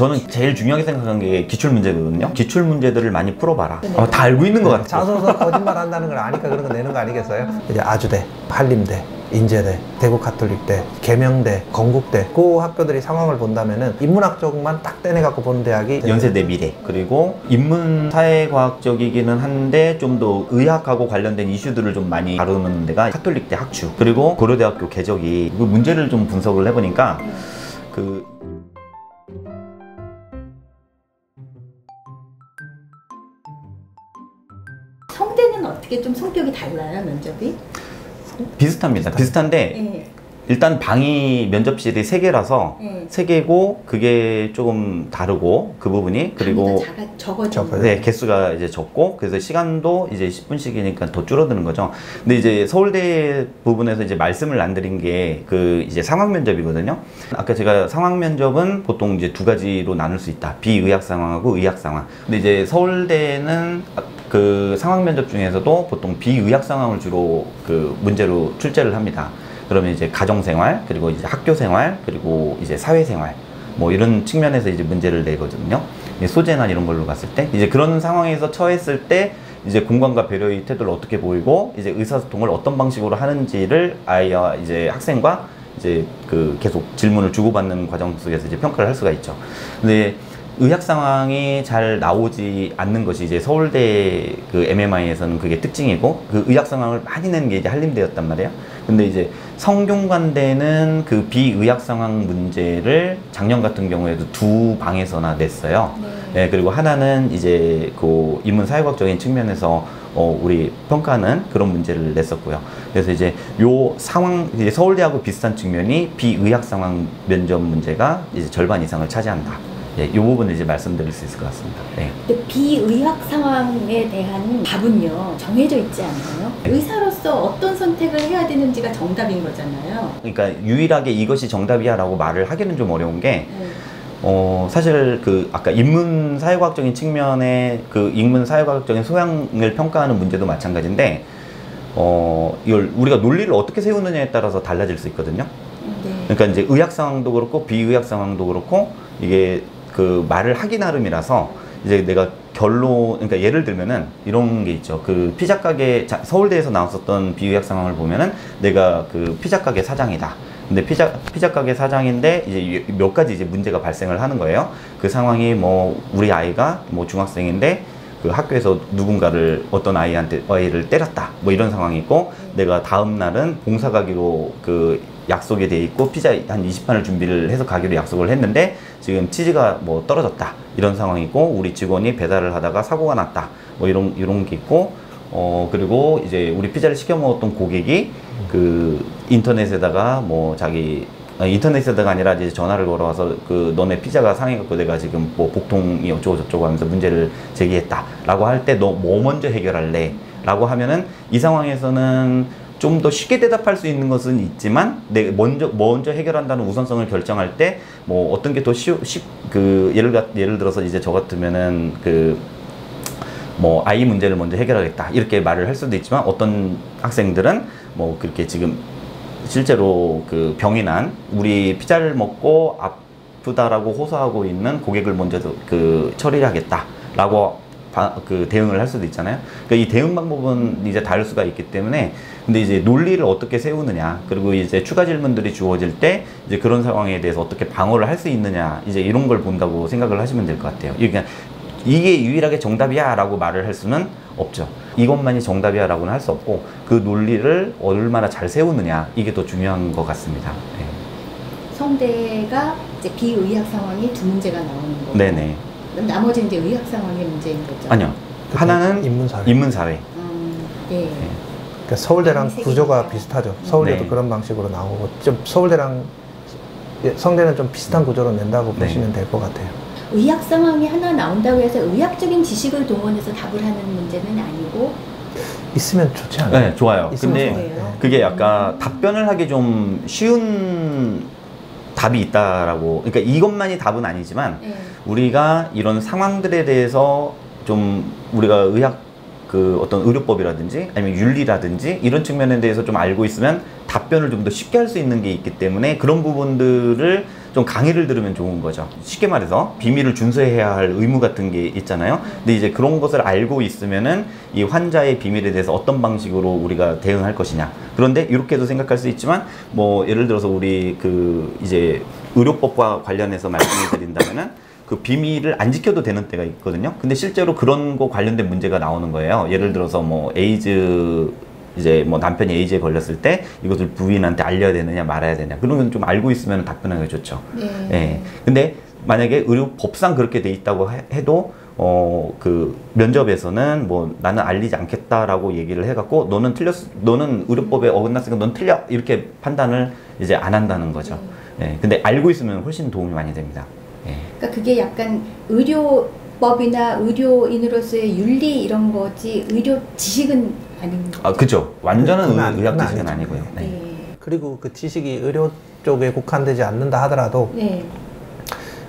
저는 제일 중요하게 생각한 게 기출 문제거든요. 기출 문제들을 많이 풀어봐라. 네. 다 알고 있는 것 같아요. 자소서 거짓말 한다는 걸 아니까 그런 거 내는 거 아니겠어요? 이제 아주대, 한림대, 인제대, 대구 가톨릭대, 계명대, 건국대 그 학교들이 상황을 본다면은 인문학 쪽만 딱 떼내갖고 보는 대학이 연세대 미래, 그리고 인문사회과학적이기는 한데 좀 더 의학하고 관련된 이슈들을 좀 많이 다루는 데가 가톨릭대 학추, 그리고 고려대학교 개적이 그 문제를 좀 분석을 해보니까 그 성대는 어떻게 좀 성격이 달라요, 면접이? 비슷합니다. 비슷한데 네. 일단 방이 면접실이 3개라서 네. 3개고 그게 조금 다르고 그 부분이, 그리고 적어져. 네, 개수가 이제 적고, 그래서 시간도 이제 10분씩이니까 더 줄어드는 거죠. 근데 이제 서울대 부분에서 이제 말씀을 안 드린 게 그 이제 상황 면접이거든요. 아까 제가 상황 면접은 보통 이제 2가지로 나눌 수 있다. 비의학 상황하고 의학 상황. 근데 이제 서울대는 그 상황 면접 중에서도 보통 비의학 상황을 주로 그 문제로 출제를 합니다. 그러면 이제 가정생활, 그리고 이제 학교생활, 그리고 이제 사회생활, 뭐 이런 측면에서 이제 문제를 내거든요. 소재나 이런 걸로 봤을 때, 이제 그런 상황에서 처했을 때 이제 공감과 배려의 태도를 어떻게 보이고, 이제 의사소통을 어떤 방식으로 하는지를 아이와 이제 학생과 이제 그 계속 질문을 주고받는 과정 속에서 이제 평가를 할 수가 있죠. 근데 의학 상황이 잘 나오지 않는 것이 이제 서울대 그 MMI에서는 그게 특징이고, 그 의학 상황을 많이 내는 게 이제 한림대였단 말이에요. 근데 이제 성균관대는 그 비의학 상황 문제를 작년 같은 경우에도 2방에서나 냈어요. 네, 그리고 하나는 이제 그 인문사회학적인 측면에서 우리 평가하는 그런 문제를 냈었고요. 그래서 이제 요 상황, 이제 서울대하고 비슷한 측면이 비의학 상황 면접 문제가 이제 절반 이상을 차지한다. 예, 이 부분을 이제 말씀드릴 수 있을 것 같습니다. 네. 근데 비의학 상황에 대한 답은요, 정해져 있지 않나요? 네. 의사로서 어떤 선택을 해야 되는지가 정답인 거잖아요. 그러니까 유일하게 이것이 정답이야 라고 말을 하기는 좀 어려운 게, 사실 그 아까 인문사회과학적인 측면의 그 인문사회과학적인 소양을 평가하는 문제도 마찬가지인데, 이걸 우리가 논리를 어떻게 세우느냐에 따라서 달라질 수 있거든요. 네. 그러니까 이제 의학 상황도 그렇고 비의학 상황도 그렇고, 이게 그 말을 하기 나름이라서 이제 내가 결론, 그러니까 예를 들면은 이런 게 있죠. 그 피자 가게, 서울대에서 나왔었던 비의학 상황을 보면은 내가 그 피자 가게 사장이다. 근데 피자 가게 사장인데 이제 몇 가지 이제 문제가 발생을 하는 거예요. 그 상황이 뭐 우리 아이가 뭐 중학생인데 그 학교에서 누군가를 어떤 아이를 때렸다. 뭐 이런 상황이 있고, 내가 다음 날은 봉사 가기로 그 약속이 돼 있고 피자 한 20판을 준비를 해서 가기로 약속을 했는데 지금 치즈가 뭐 떨어졌다. 이런 상황이 있고, 우리 직원이 배달을 하다가 사고가 났다. 뭐 이런 게 있고, 그리고 이제 우리 피자를 시켜 먹었던 고객이 그 인터넷에다가 뭐 자기 인터넷에다가 아니라 이제 전화를 걸어와서 그 너네 피자가 상해갖고 내가 지금 뭐 복통이 어쩌고 저쩌고 하면서 문제를 제기했다 라고 할 때 너 뭐 먼저 해결할래? 라고 하면은 이 상황에서는 좀 더 쉽게 대답할 수 있는 것은 있지만, 내가 먼저 해결한다는 우선성을 결정할 때 뭐 어떤 게 더 그 예를 들어서 이제 저 같으면은 그 뭐 아이 문제를 먼저 해결하겠다 이렇게 말을 할 수도 있지만, 어떤 학생들은 뭐 그렇게 지금 실제로 그 병이 난 우리 피자를 먹고 아프다라고 호소하고 있는 고객을 먼저 그 처리를 하겠다라고 그 대응을 할 수도 있잖아요. 그러니까 이 대응 방법은 이제 다를 수가 있기 때문에, 근데 이제 논리를 어떻게 세우느냐, 그리고 이제 추가 질문들이 주어질 때 이제 그런 상황에 대해서 어떻게 방어를 할 수 있느냐, 이제 이런 걸 본다고 생각을 하시면 될 것 같아요. 그러니까 이게 유일하게 정답이야 라고 말을 할 수는 없죠. 이것만이 정답이야 라고는 할 수 없고, 그 논리를 얼마나 잘 세우느냐, 이게 더 중요한 것 같습니다. 네. 성대가 이제 비의학 상황이 2문제가 나오는 거고, 네네. 그럼 나머지는 이제 의학 상황의 문제인 거죠? 아니요. 하나는 인문사회. 네. 그러니까 서울대랑 구조가 비슷하죠. 서울대도 네. 그런 방식으로 나오고, 좀 서울대랑 성대는 좀 비슷한 구조로 낸다고 네. 보시면 될 것 같아요. 의학 상황이 하나 나온다고 해서 의학적인 지식을 동원해서 답을 하는 문제는 아니고, 있으면 좋지 않아요? 네, 좋아요. 근데 좋아요. 그게 약간 답변을 하기 좀 쉬운 답이 있다라고, 그러니까 이것만이 답은 아니지만, 네. 우리가 이런 상황들에 대해서 좀 우리가 의학 그 어떤 의료법이라든지 아니면 윤리라든지 이런 측면에 대해서 좀 알고 있으면 답변을 좀 더 쉽게 할 수 있는 게 있기 때문에, 그런 부분들을 좀 강의를 들으면 좋은 거죠. 쉽게 말해서 비밀을 준수해야 할 의무 같은 게 있잖아요. 근데 이제 그런 것을 알고 있으면은 이 환자의 비밀에 대해서 어떤 방식으로 우리가 대응할 것이냐. 그런데 이렇게도 생각할 수 있지만 뭐 예를 들어서 우리 그 이제 의료법과 관련해서 말씀을 드린다면은 그 비밀을 안 지켜도 되는 때가 있거든요. 근데 실제로 그런 거 관련된 문제가 나오는 거예요. 예를 들어서 뭐 에이즈 이제 뭐 남편이 에이즈에 걸렸을 때 이것을 부인한테 알려야 되느냐 말아야 되냐 그런 건 좀 알고 있으면 답변하기가 좋죠. 예. 근데 만약에 의료법상 그렇게 돼 있다고 해도 그 면접에서는 뭐 나는 알리지 않겠다라고 얘기를 해갖고 너는 의료법에 어긋났으니까 넌 틀려 이렇게 판단을 이제 안 한다는 거죠. 예. 근데 알고 있으면 훨씬 도움이 많이 됩니다. 예. 그러니까 그게 약간 의료법이나 의료인으로서의 윤리 이런 거지 의료 지식은 아닌 거죠. 아, 그죠. 완전한 의학 그건 지식은 아니죠. 아니고요. 네. 네. 그리고 그 지식이 의료 쪽에 국한되지 않는다 하더라도 네.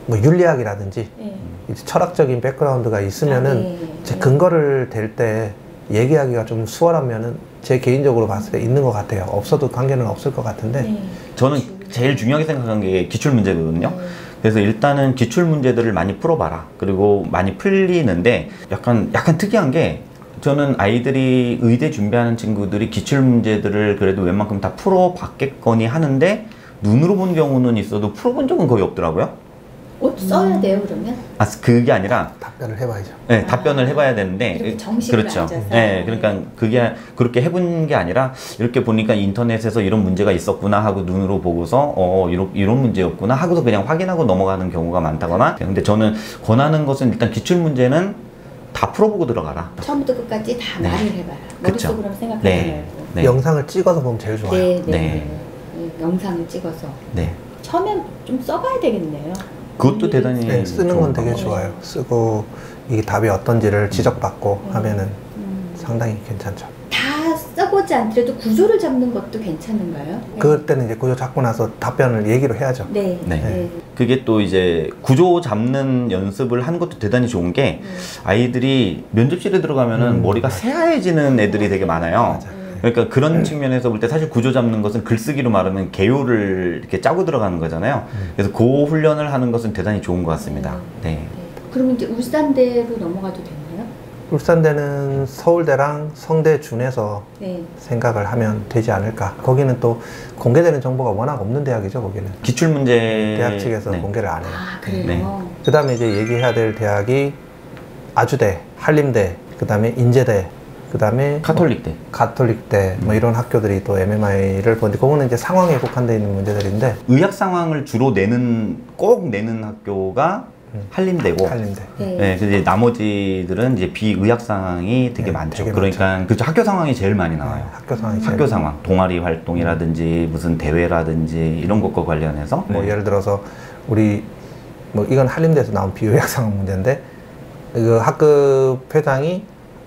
뭐 윤리학이라든지 네. 이제 철학적인 백그라운드가 있으면은 네. 제 근거를 댈 때 얘기하기가 좀 수월하면은 제 개인적으로 봤을 때 있는 것 같아요. 없어도 관계는 없을 것 같은데 네. 저는 제일 중요하게 생각한 게 기출 문제거든요. 네. 그래서 일단은 기출 문제들을 많이 풀어봐라. 그리고 많이 풀리는데 약간 특이한 게 저는 아이들이 의대 준비하는 친구들이 기출 문제들을 그래도 웬만큼 다 풀어봤겠거니 하는데 눈으로 본 경우는 있어도 풀어본 적은 거의 없더라고요. 써야 돼요 그러면? 아, 그게 아니라 답변을 해봐야죠. 네, 답변을 해봐야 되는데 이렇게 정식으로 그렇죠. 앉아서. 네, 그러니까 그게 그렇게 해본 게 아니라 이렇게 보니까 인터넷에서 이런 문제가 있었구나 하고 눈으로 보고서 이런 문제였구나 하고서 그냥 확인하고 넘어가는 경우가 많다거나. 근데 저는 권하는 것은 일단 기출 문제는 다 풀어보고 들어가라. 처음부터 끝까지 다 네. 말을 해봐라. 그쵸. 머릿속으로 생각하지 네. 말고. 네. 영상을 찍어서 보면 제일 좋아요. 네, 네. 네. 네, 영상을 찍어서. 네. 처음엔 좀 써봐야 되겠네요. 그것도 대단히 네, 쓰는 건 되게 방법이에요. 좋아요. 쓰고 이게 답이 어떤지를 지적받고 하면은 음. 상당히 괜찮죠. 다 써보지 않더라도 구조를 잡는 것도 괜찮은가요? 그때는 이제 구조 잡고 나서 답변을 얘기로 해야죠. 네. 네. 네. 그게 또 이제 구조 잡는 연습을 하는 것도 대단히 좋은 게 아이들이 면접실에 들어가면은 머리가 새하얘지는 애들이 되게 많아요. 맞아요. 그러니까 그런 측면에서 볼 때 사실 구조 잡는 것은 글쓰기로 말하면 개요를 이렇게 짜고 들어가는 거잖아요. 그래서 그 훈련을 하는 것은 대단히 좋은 것 같습니다. 네. 네. 그러면 이제 울산대로 넘어가도 되나요? 울산대는 서울대랑 성대 준해서 네. 생각을 하면 되지 않을까. 거기는 또 공개되는 정보가 워낙 없는 대학이죠, 거기는. 기출 문제 대학 측에서 네. 공개를 안 해요. 아, 그래요? 네. 그 다음에 이제 얘기해야 될 대학이 아주대, 한림대, 그 다음에 인제대, 그 다음에 카톨릭대. 가톨릭대, 뭐 이런 학교들이 또 MMI를 보는데, 그거는 이제 상황에 국한되어 있는 문제들인데, 의학 상황을 주로 꼭 내는 학교가 한림대고. 한림대. 네. 네, 그래서 이제 나머지들은 이제 비의학 상황이 되게 네, 많죠. 되게 그러니까 그죠, 학교 상황이 제일 많이 나와요. 학교 상황이 제일 학교 상황, 동아리 활동이라든지 무슨 대회라든지 이런 것과 관련해서 뭐 네. 예를 들어서 우리 뭐 이건 한림대에서 나온 비의학 상황 문제인데, 그 학급 회장이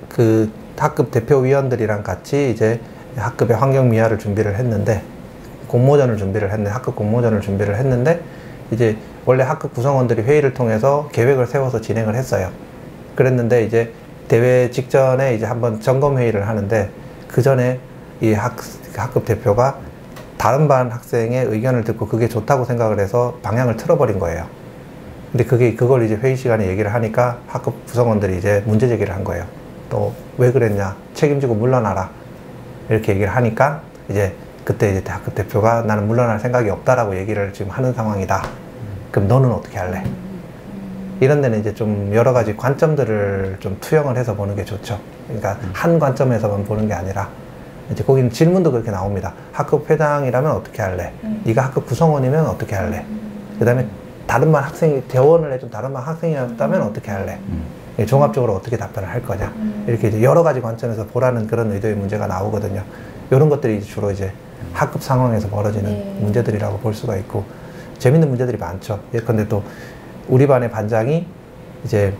그 학급 대표위원들이랑 같이 이제 학급의 환경 미화를 준비를 했는데, 학급 공모전을 준비를 했는데, 이제 원래 학급 구성원들이 회의를 통해서 계획을 세워서 진행을 했어요. 그랬는데 이제 대회 직전에 이제 한번 점검 회의를 하는데, 그 전에 이 학급 대표가 다른 반 학생의 의견을 듣고 그게 좋다고 생각을 해서 방향을 틀어버린 거예요. 근데 그걸 이제 회의 시간에 얘기를 하니까 학급 구성원들이 이제 문제 제기를 한 거예요. 또 왜 그랬냐, 책임지고 물러나라, 이렇게 얘기를 하니까 이제 그때 이제 학급 대표가 나는 물러날 생각이 없다라고 얘기를 지금 하는 상황이다. 그럼 너는 어떻게 할래? 이런 데는 이제 좀 여러 가지 관점들을 좀 투영을 해서 보는 게 좋죠. 그러니까 한 관점에서만 보는 게 아니라, 이제 거기는 질문도 그렇게 나옵니다. 학급 회장이라면 어떻게 할래? 네가 학급 구성원이면 어떻게 할래? 그 다음에 다른 반 학생이 대원을 해준 다른 반 학생이었다면 어떻게 할래? 종합적으로 어떻게 답변을 할 거냐? 이렇게 이제 여러 가지 관점에서 보라는 그런 의도의 문제가 나오거든요. 이런 것들이 주로 이제 학급 상황에서 벌어지는 네. 문제들이라고 볼 수가 있고, 재밌는 문제들이 많죠. 예컨대 또 우리 반의 반장이 이제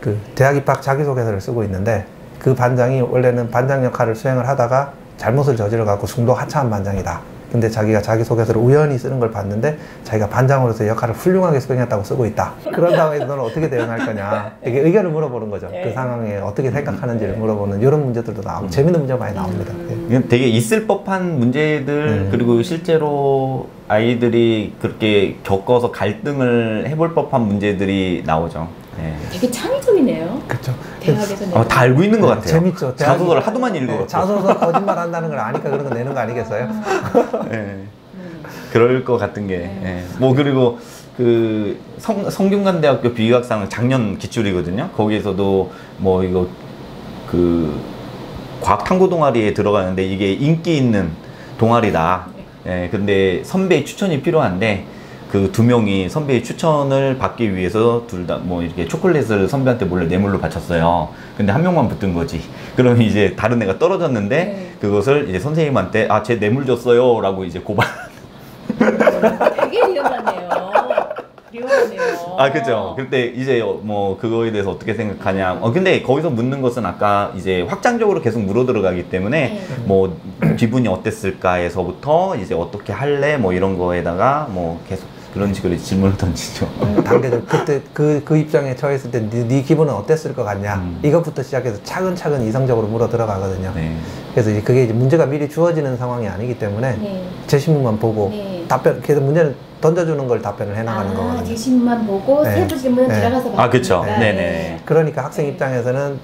그 대학 입학 자기소개서를 쓰고 있는데, 그 반장이 원래는 반장 역할을 수행을 하다가 잘못을 저질러 갖고 중도 하차한 반장이다, 근데 자기가 자기소개서를 우연히 쓰는 걸 봤는데 자기가 반장으로서 역할을 훌륭하게 수행했다고 쓰고 있다. 그런 상황에서 너는 어떻게 대응할 거냐. 이게 의견을 물어보는 거죠. 네. 그 상황에 어떻게 생각하는지를 물어보는 이런 문제들도 나오고 재밌는 문제가 많이 나옵니다. 네. 되게 있을 법한 문제들 그리고 실제로 아이들이 그렇게 겪어서 갈등을 해볼 법한 문제들이 나오죠. 네. 되게 창의적이네요. 그렇죠. 대학에서 다 알고 있는 것 같아요. 재밌죠. 자소서를 하도 많이 읽어갖고. 자소서 거짓말 한다는 걸 아니까 그런 거 내는 거 아니겠어요? 네. 그럴 것 같은 게. 네. 뭐 그리고 그 성균관대학교 비의학상 작년 기출이거든요. 거기에서도 뭐 이거 그 과학 탐구 동아리에 들어가는데 이게 인기 있는 동아리다. 예, 근데 선배의 추천이 필요한데 그 두 명이 선배의 추천을 받기 위해서 둘 다 뭐 이렇게 초콜릿을 선배한테 몰래 뇌물로 바쳤어요. 근데 한 명만 붙은 거지. 그러면 이제 다른 애가 떨어졌는데 네. 그것을 이제 선생님한테 아, 쟤 뇌물 줬어요 라고 이제 고발. 되게 리얼하네요. 리얼하네요. 아, 그죠. 그때 이제 뭐 그거에 대해서 어떻게 생각하냐. 근데 거기서 묻는 것은 아까 이제 확장적으로 계속 물어 들어가기 때문에 네. 뭐 기분이 어땠을까에서부터 이제 어떻게 할래 뭐 이런 거에다가 뭐 계속 그런 식으로 질문을 던지죠. 단계적 그때 그 입장에 처했을 때 네 기분은 어땠을 것 같냐. 이것부터 시작해서 차근차근 이성적으로 물어 들어가거든요. 네. 그래서 이제 그게 이제 문제가 미리 주어지는 상황이 아니기 때문에 네. 제시문만 보고 네. 답변, 그래서 문제는 던져주는 걸 답변을 해나가는 거거든요. 제시문만 보고 네. 세부 질문은 네. 들어가서 아, 그쵸. 받으니까. 네네. 그러니까 학생 입장에서는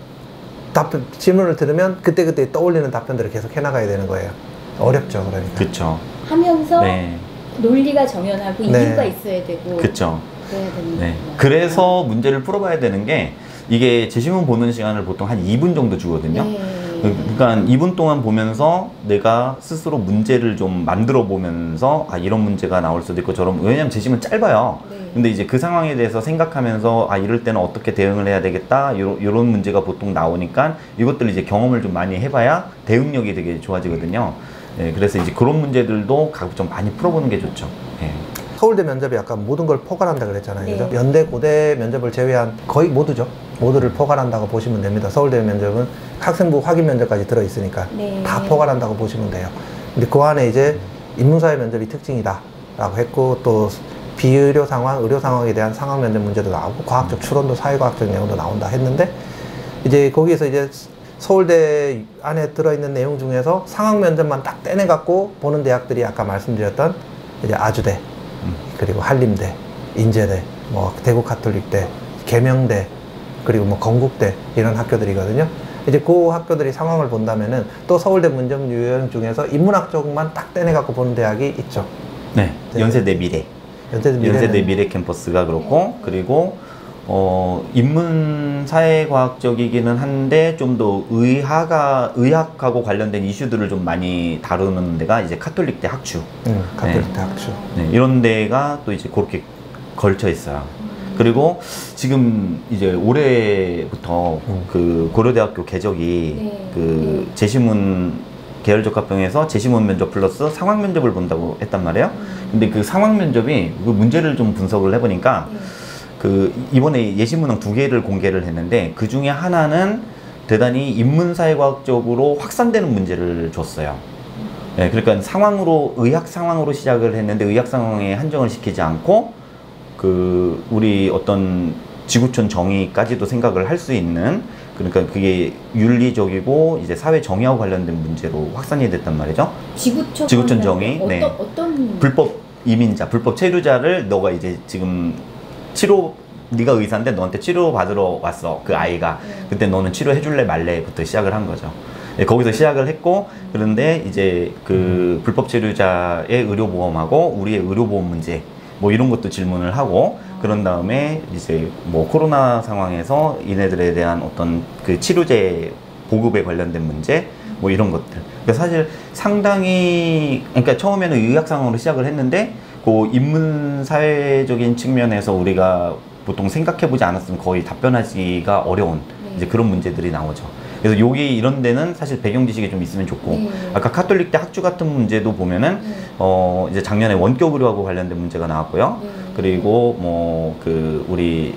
질문을 들으면 그때그때 떠올리는 답변들을 계속 해나가야 되는 거예요. 어렵죠, 그러니까. 그쵸. 하면서 네. 논리가 정연하고 네. 이유가 있어야 되고 그쵸. 그래야 되는 네. 거구나. 그래서 문제를 풀어봐야 되는 게 이게 제시문 보는 시간을 보통 한 2분 정도 주거든요. 네. 그러니까 2분 동안 보면서 내가 스스로 문제를 좀 만들어 보면서 아, 이런 문제가 나올 수도 있고 저런, 왜냐면 제시문 짧아요. 네. 근데 이제 그 상황에 대해서 생각하면서 아, 이럴 때는 어떻게 대응을 해야 되겠다 요런 문제가 보통 나오니까 이것들 이제 경험을 좀 많이 해봐야 대응력이 되게 좋아지거든요. 네, 그래서 이제 그런 문제들도 가끔 좀 많이 풀어보는 게 좋죠. 네. 서울대 면접이 약간 모든 걸 포괄한다 그랬잖아요. 네. 그죠? 연대, 고대 면접을 제외한 거의 모두죠. 모두를 포괄한다고 보시면 됩니다. 서울대 면접은 학생부 확인 면접까지 들어있으니까 네. 다 포괄한다고 보시면 돼요. 근데 그 안에 이제 인문사회 면접이 특징이다 라고 했고, 또 비의료 상황, 의료 상황에 대한 상황 면접 문제도 나오고 과학적 추론도 사회과학적 내용도 나온다 했는데, 이제 거기에서 이제 서울대 안에 들어있는 내용 중에서 상황 면접만 딱 떼내갖고 보는 대학들이 아까 말씀드렸던 이제 아주대, 그리고 한림대, 인제대, 뭐 대구 가톨릭대, 계명대, 그리고 뭐 건국대 이런 학교들이거든요. 이제 그 학교들이 상황을 본다면은 또 서울대 문접 유형 중에서 인문학 쪽만 딱 떼내갖고 보는 대학이 있죠. 네. 연세대 미래. 연세대 미래 캠퍼스가 그렇고, 그리고 인문 사회과학적이기는 한데 좀 더 의학하고 관련된 이슈들을 좀 많이 다루는 데가 이제 카톨릭대 학추. 가톨릭대 학추. 네, 이런 데가 또 이제 그렇게 걸쳐 있어요. 그리고 지금 이제 올해부터 그 고려대학교 개적이 네. 그 제시문 계열적합병에서 제시문 면접 플러스 상황 면접을 본다고 했단 말이에요. 근데 그 상황 면접이 그 문제를 좀 분석을 해보니까 그 이번에 예시문항 2개를 공개를 했는데 그 중에 하나는 대단히 인문사회과학적으로 확산되는 문제를 줬어요. 네, 그러니까 상황으로 의학 상황으로 시작을 했는데 의학 상황에 한정을 시키지 않고 그 우리 어떤 지구촌 정의까지도 생각을 할 수 있는, 그러니까 그게 윤리적이고 이제 사회 정의하고 관련된 문제로 확산이 됐단 말이죠. 지구촌 정의. 네. 어떤 불법 이민자, 불법 체류자를 너가 이제 지금 네가 의사인데 너한테 치료 받으러 왔어, 그 아이가. 그때 너는 치료해 줄래 말래부터 시작을 한 거죠. 네, 거기서 시작을 했고, 그런데 이제 그 불법 체류자의 의료보험하고 우리의 의료보험 문제 뭐 이런 것도 질문을 하고, 그런 다음에 이제 뭐 코로나 상황에서 이네들에 대한 어떤 그 치료제 보급에 관련된 문제 뭐 이런 것들. 그러니까 사실 상당히, 그러니까 처음에는 의학 상황으로 시작을 했는데 그 인문 사회적인 측면에서 우리가 보통 생각해보지 않았으면 거의 답변하기가 어려운 이제 그런 문제들이 나오죠. 그래서 여기 이런 데는 사실 배경 지식이 좀 있으면 좋고, 아까 카톨릭대 학주 같은 문제도 보면은 이제 작년에 원격 의료하고 관련된 문제가 나왔고요. 그리고 뭐 그 우리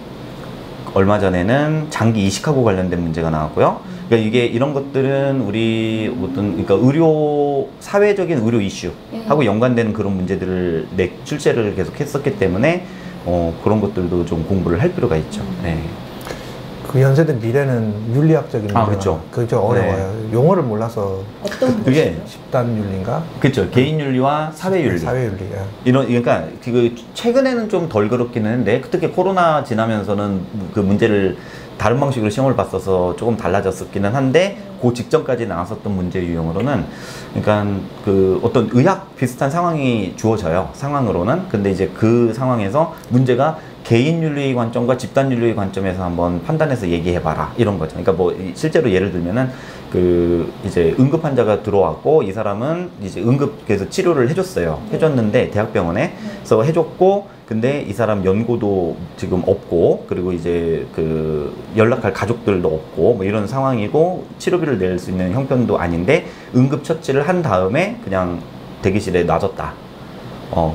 얼마 전에는 장기 이식하고 관련된 문제가 나왔고요. 그러니까 이게 이런 것들은 우리 어떤 그러니까 의료 사회적인 의료 이슈하고 연관되는 그런 문제들을 출제를 계속 했었기 때문에 그런 것들도 좀 공부를 할 필요가 있죠. 네. 그 연세대 미래는 윤리학적인 문제가 그렇죠. 그게 좀 어려워요. 용어를 몰라서 어떤 그게 집단 윤리인가? 그렇죠. 개인 윤리와 사회 윤리. 사회 윤리. 예. 이런 그러니까 그 최근에는 좀 덜 그렇기는 했는데 특히 코로나 지나면서는 그 문제를 다른 방식으로 시험을 봤어서 조금 달라졌었기는 한데 그 직전까지 나왔었던 문제 유형으로는 그러니까 그 어떤 의학 비슷한 상황이 주어져요. 상황으로는. 근데 이제 그 상황에서 문제가 개인 윤리 관점과 집단 윤리 관점에서 한번 판단해서 얘기해봐라 이런 거죠. 그러니까 뭐 실제로 예를 들면은 그 이제 응급 환자가 들어왔고 이 사람은 이제 응급에서 치료를 해줬어요. 해줬는데 대학병원에서 해줬고 근데 이 사람 연고도 지금 없고 그리고 이제 그 연락할 가족들도 없고 뭐 이런 상황이고 치료비를 낼 수 있는 형편도 아닌데 응급 처치를 한 다음에 그냥 대기실에 놔뒀다.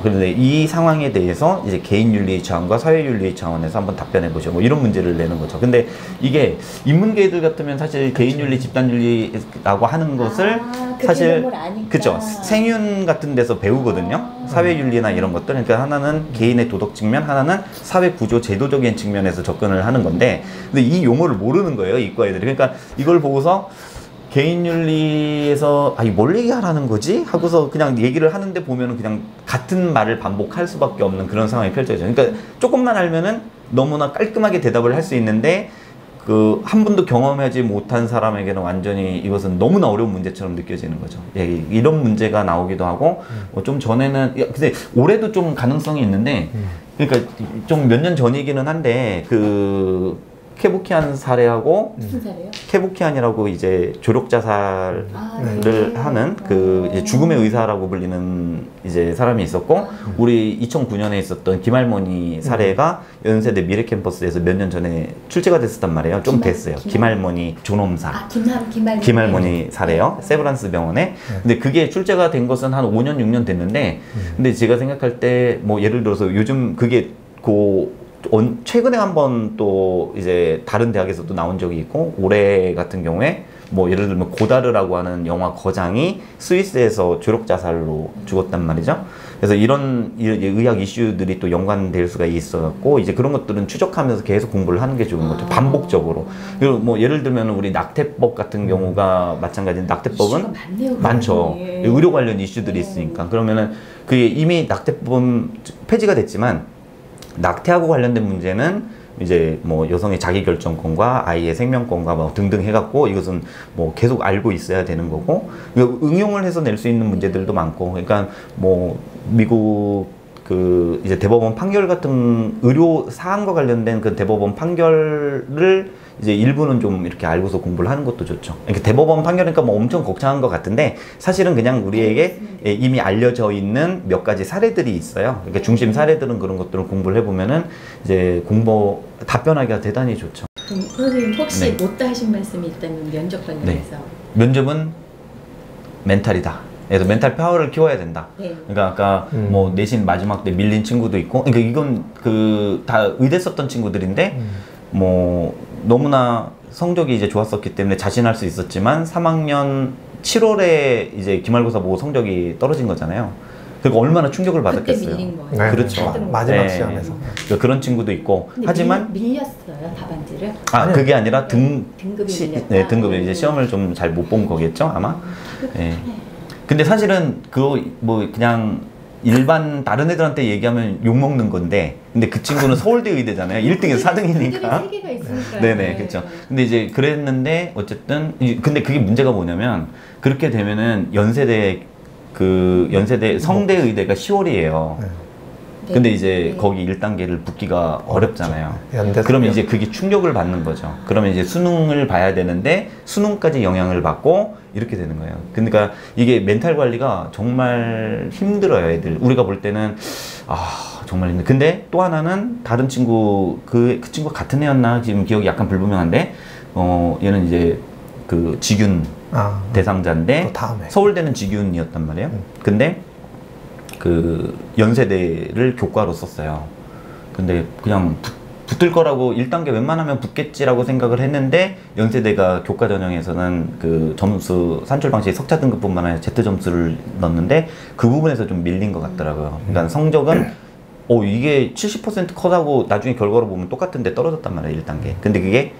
그런데 이 상황에 대해서 이제 개인 윤리 차원과 사회 윤리 차원에서 한번 답변해 보죠. 뭐 이런 문제를 내는 거죠. 근데 이게 인문계들 같으면 사실 개인 윤리, 집단 윤리라고 하는 것을 그 사실 아니까. 그죠. 생윤 같은 데서 배우거든요. 사회 윤리나 이런 것들. 그러니까 하나는 개인의 도덕 측면, 하나는 사회 구조, 제도적인 측면에서 접근을 하는 건데, 근데 이 용어를 모르는 거예요, 이과 애들이. 그러니까 이걸 보고서 개인 윤리에서 이 뭘 얘기하라는 거지? 하고서 그냥 얘기를 하는데 보면은 그냥 같은 말을 반복할 수밖에 없는 그런 상황이 펼쳐져요. 그러니까 조금만 알면은 너무나 깔끔하게 대답을 할 수 있는데 그 한 번도 경험하지 못한 사람에게는 완전히 이것은 너무나 어려운 문제처럼 느껴지는 거죠. 예, 이런 문제가 나오기도 하고 좀 전에는 근데 올해도 좀 가능성이 있는데 그러니까 좀 몇 년 전이기는 한데 그 케부키안 사례하고 무슨 사례요? 케부키안이라고 이제 조력 자살을 하는 그 이제 죽음의 의사라고 불리는 이제 사람이 있었고 우리 2009년에 있었던 김할머니 사례가 연세대 미래 캠퍼스에서 몇 년 전에 출제가 됐었단 말이에요. 좀 됐어요. 김할머니 존엄사. 김할머니 사례요. 세브란스 병원에. 근데 그게 출제가 된 것은 한 5년 6년 됐는데 근데 제가 생각할 때 뭐 예를 들어서 요즘 그게 최근에 한번 또 이제 다른 대학에서 또 나온 적이 있고 올해 같은 경우에 뭐 예를 들면 고다르라고 하는 영화 거장이 스위스에서 조력 자살로 죽었단 말이죠. 그래서 이런 의학 이슈들이 또 연관될 수가 있어갖고 이제 그런 것들은 추적하면서 계속 공부를 하는 게 좋은 거죠. 반복적으로. 그리고 뭐 예를 들면 우리 낙태법 같은 경우가 마찬가지인 낙태법은 많죠. 의료 관련 이슈들이 있으니까. 그러면은 그게 이미 낙태법은 폐지가 됐지만 낙태하고 관련된 문제는 이제 뭐 여성의 자기결정권과 아이의 생명권과 뭐 등등 해갖고 이것은 뭐 계속 알고 있어야 되는 거고 응용을 해서 낼 수 있는 문제들도 많고 그러니까 뭐 미국 그 이제 대법원 판결 같은 의료 사안과 관련된 그 대법원 판결을 이제 일부는 좀 이렇게 알고서 공부를 하는 것도 좋죠. 그러니까 대법원 판결이니까 뭐 엄청 거창한 것 같은데 사실은 그냥 우리에게 이미 알려져 있는 몇 가지 사례들이 있어요. 그러니까 중심 사례들은 그런 것들을 공부를 해보면은 이제 답변하기가 대단히 좋죠. 그럼 선생님 혹시 못다 하신 말씀이 있다면 면접 관련해서? 면접은 멘탈이다. 그래서 멘탈 파워를 키워야 된다. 그러니까 아까 뭐 내신 마지막 때 밀린 친구도 있고, 그러니까 이건 다 의대 썼던 친구들인데 뭐 너무나 성적이 이제 좋았었기 때문에 자신할 수 있었지만 3학년 7월에 이제 기말고사 보고 성적이 떨어진 거잖아요. 그러니까 얼마나 충격을 받았겠어요. 그때 밀린 거예요. 그렇죠. 마지막 시험에서. 그러니까 그런 친구도 있고. 하지만 밀렸어요, 답안지를? 그게 아니라 등급이 밀렸다. 등급이 이제 시험을 좀 잘 못 본 거겠죠, 아마. 근데 사실은 그거 뭐 그냥 일반 다른 애들한테 얘기하면 욕먹는 건데 근데 그 친구는 서울대 의대잖아요. 1등에서 4등이니까. 세계가 있으니까. 네네, 그렇죠. 근데 이제 그랬는데 어쨌든 근데 그게 문제가 뭐냐면 그렇게 되면은 연세대 성대 의대가 10월이에요. 근데 이제 거기 1단계를 붙기가 어렵잖아요. 그러면 이제 그게 충격을 받는 거죠. 그러면 이제 수능을 봐야 되는데 수능까지 영향을 받고 이렇게 되는 거예요. 그러니까 이게 멘탈 관리가 정말 힘들어요, 애들. 우리가 볼 때는 정말 힘들. 근데 또 하나는 다른 친구 그 친구 같은 애였나 지금 기억이 약간 불분명한데 얘는 이제 그 직윤 대상자인데 서울대는 직윤이었단 말이에요. 근데 그 연세대를 교과로 썼어요. 근데 그냥 붙을 거라고 1단계 웬만하면 붙겠지라고 생각을 했는데 연세대가 교과 전형에서는 그 점수 산출 방식이 석차 등급뿐만 아니라 Z 점수를 넣었는데 그 부분에서 좀 밀린 것 같더라고요. 그러니까 성적은 이게 70% 컷하고 나중에 결과로 보면 똑같은데 떨어졌단 말이에요, 1단계. 근데 그게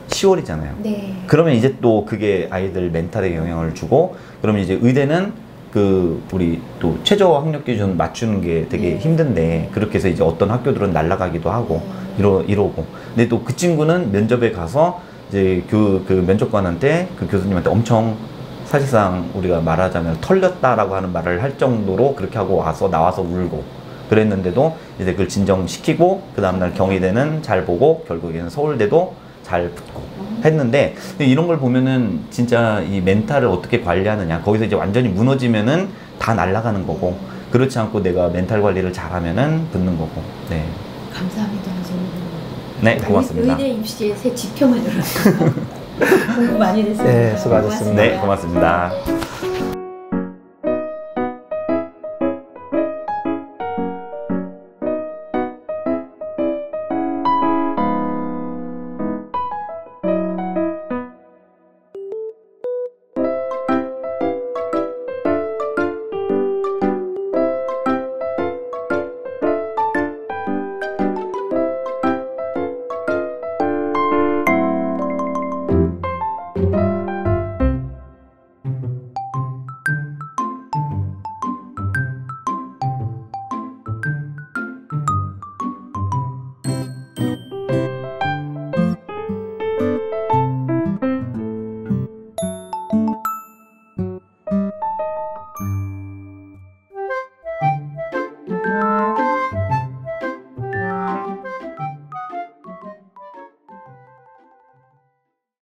10월이잖아요. 네. 그러면 이제 또 그게 아이들 멘탈에 영향을 주고, 그러면 이제 의대는 그 우리 또 최저 학력 기준 맞추는 게 되게 네. 힘든데, 그렇게 해서 이제 어떤 학교들은 날아가기도 하고 이러고. 근데 또 그 친구는 면접에 가서 이제 그 면접관한테 그 교수님한테 엄청 사실상 우리가 말하자면 털렸다라고 하는 말을 할 정도로 그렇게 하고 나와서 울고 그랬는데도 이제 그걸 진정시키고 그 다음날 경희대는 잘 보고 결국에는 서울대도 잘 붙고 했는데, 근데 이런 걸 보면은 진짜 이 멘탈을 어떻게 관리하느냐, 거기서 이제 완전히 무너지면은 다 날아가는 거고, 그렇지 않고 내가 멘탈 관리를 잘하면은 붙는 거고. 네. 감사합니다, 선생님. 네, 고맙습니다. 의대 입시의 새 지평을 열었어요. 공부 많이 됐습니다. 네, 수고하셨습니다. 네, 고맙습니다.